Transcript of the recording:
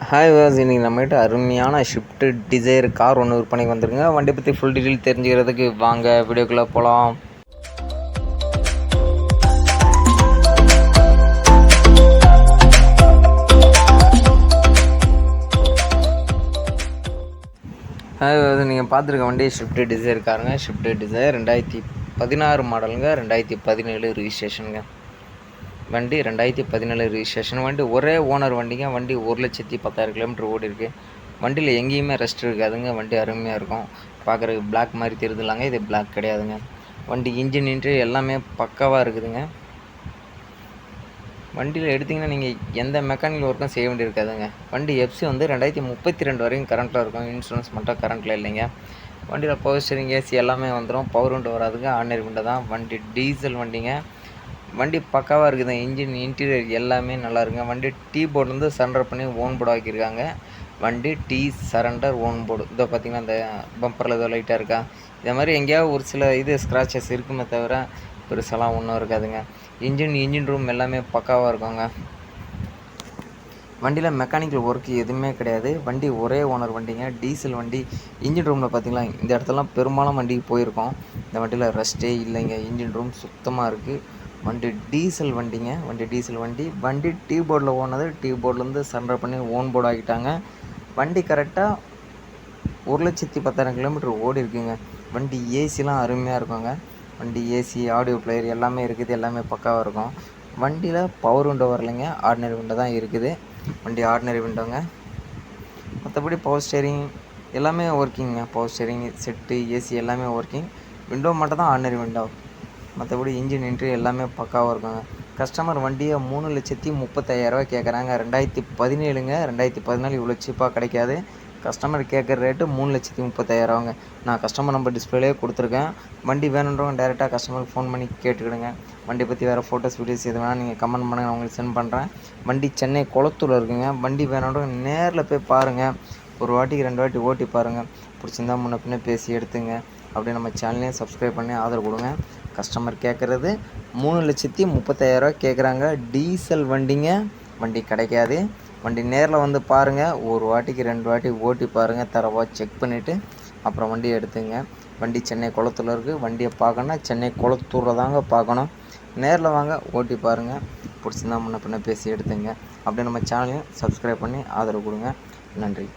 Hi was இன்றைக்கி நம்மகிட்ட அருமையான ஷிஃப்ட் டிசைர் கார் ஒன்று விற்பனைக்கு வந்துருங்க. வண்டி பற்றி ஃபுல் டீட்டெயில் தெரிஞ்சுக்கிறதுக்கு வாங்க வீடியோக்குள்ளே போகலாம். ஹாய் வாஸ், நீங்கள் பார்த்துருக்க வண்டி ஷிஃப்ட் டிசைர் காருங்க. ஷிஃப்ட் டிசைர் 2016 மாடலுங்க, 2017 ரிஜிஸ்ட்ரேஷனுங்க. வண்டி 2017 ரிஜிஸ்ட்ரேஷன். வண்டி ஒரே ஓனர் வண்டிங்க. வண்டி 1,10,000 கிலோமீட்டர் ஓடி இருக்குது. வண்டியில் எங்கேயுமே ரெஸ்ட் இருக்காதுங்க. வண்டி அருமையாக இருக்கும். பார்க்குறதுக்கு பிளாக் மாதிரி தெரியுதுலாங்க, இது பிளாக் கிடையாதுங்க. வண்டி இன்ஜின் இன்டீரியர் எல்லாமே பக்காவாக இருக்குதுங்க. வண்டியில் எடுத்திங்கன்னா நீங்கள் எந்த மெக்கானிக்கல் ஒர்க்கும் செய்ய வேண்டியிருக்காதுங்க. வண்டி எஃப்சி வந்து 2032 வரைக்கும் கரண்ட்டில் இருக்கும். இன்சூரன்ஸ் மட்டும் கரண்ட்டில் இல்லைங்க. வண்டியில் பவர் ஸ்டீரிங், ஏசி எல்லாமே வந்துடும். பவர் விண்டோ வராதுங்க, ஆர்டினரி விண்டோ தான். வண்டி டீசல் வண்டிங்க. வண்டி பக்காவாக இருக்குது. இன்ஜின் இன்டீரியர் எல்லாமே நல்லா இருக்குங்க. வண்டி டீ போர்டு வந்து சரண்டர் பண்ணி ஓன் போர்டு ஆக்கியிருக்காங்க. வண்டி டீ சரண்டர் ஓன் போர்டு. இதோ பார்த்திங்கன்னா அந்த பம்பரில் ஏதோ லைட்டாக இருக்கா, இதே மாதிரி எங்கேயாவது ஒரு சில ஸ்க்ராச்சஸ் இருக்குமே தவிர பெருசெல்லாம் ஒன்றும் இருக்காதுங்க. இன்ஜின் ரூம் எல்லாமே பக்காவாக இருக்குங்க. வண்டியில் மெக்கானிக்கல் ஒர்க் எதுவுமே கிடையாது. வண்டி ஒரே ஓனர் வண்டிங்க. டீசல் வண்டி. இன்ஜின் ரூமில் பார்த்திங்களா, இந்த இடத்துலலாம் பெரும்பாலும் வண்டிக்கு போயிருக்கோம். இந்த வண்டியில் ரெஸ்ட்டே இல்லைங்க. இன்ஜின் ரூம் சுத்தமாக இருக்குது. வண்டி டீசல் வண்டிங்க. வண்டி டீசல் வண்டி. வண்டி டீ போர்டில் ஓனது. டீ போர்ட்லேருந்து சரண்டர் பண்ணி ஓன் போர்டு ஆகிட்டாங்க. வண்டி கரெக்டாக 1,10,000 கிலோமீட்டர் ஓடி இருக்குங்க. வண்டி ஏசிலாம் அருமையாக இருக்குங்க. வண்டி ஏசி, ஆடியோ பிளேயர் எல்லாமே இருக்குது. எல்லாமே பக்காவாக இருக்கும். வண்டியில் பவர் விண்டோ வரலைங்க, ஆர்டினரி விண்டோ தான் இருக்குது. வண்டி ஆர்டினரி விண்டோங்க. மற்றபடி பவர் ஸ்டேரிங் எல்லாமே ஒர்க்கிங்க. பவர் ஸ்டேரிங் செட்டு, ஏசி எல்லாமே ஒர்க்கிங். விண்டோ மட்டும் தான் ஆர்டினரி விண்டோ. மற்றபடி இன்ஜின் இன்டீரியர் எல்லாமே பக்காவாக இருக்குங்க. கஸ்டமர் வண்டியை 3,35,000 கேட்குறாங்க. 2017ங்க. 2014 இவ்வளோ சீப்பாக கிடைக்காது. கஸ்டமர் கேட்குற ரேட்டு 3,30,000. நான் கஸ்டமர் நம்பர் டிஸ்பிளேலேயே கொடுத்துருக்கேன். வண்டி வேணுன்றவங்க டேரெக்டாக கஸ்டமருக்கு ஃபோன் பண்ணி கேட்டுக்கிடுங்க. வண்டி பற்றி வேறு ஃபோட்டோஸ், வீடியோஸ் எது வேணால் நீங்கள் கமெண்ட் பண்ணுங்கள், நான் உங்களுக்கு சென்ட் பண்ணுறேன். வண்டி சென்னை குளத்தூரில் இருக்குங்க. வண்டி வேணுன்றவங்க நேரில் போய் பாருங்கள். ஒரு வாட்டிக்கு 2 வாட்டி ஓட்டி பாருங்கள். பிடிச்சிருந்தா முன்ன பின்னே பேசி எடுத்துங்க. அப்படியே நம்ம சேனலையும் சப்ஸ்கிரைப் பண்ணி ஆதரவு கொடுங்க. கஸ்டமர் கேட்குறது 3,30,000 கேட்குறாங்க. டீசல் வண்டிங்க. வண்டி கிடைக்காது. வண்டி நேரில் வந்து பாருங்கள். ஒரு வாட்டிக்கு 2 வாட்டி ஓட்டி பாருங்கள். தரவா செக் பண்ணிவிட்டு அப்புறம் வண்டி எடுத்துங்க. வண்டி சென்னை குளத்தூரில் இருக்குது. வண்டியை பார்க்கணுன்னா சென்னை குளத்தூரில் தாங்க பார்க்கணும். நேரில் வாங்க, ஓட்டி பாருங்கள். பிடிச்சிருந்தா முன்ன பின்ன பேசி எடுத்துங்க. அப்படியே நம்ம சேனலையும் சப்ஸ்கிரைப் பண்ணி ஆதரவு கொடுங்க. நன்றி.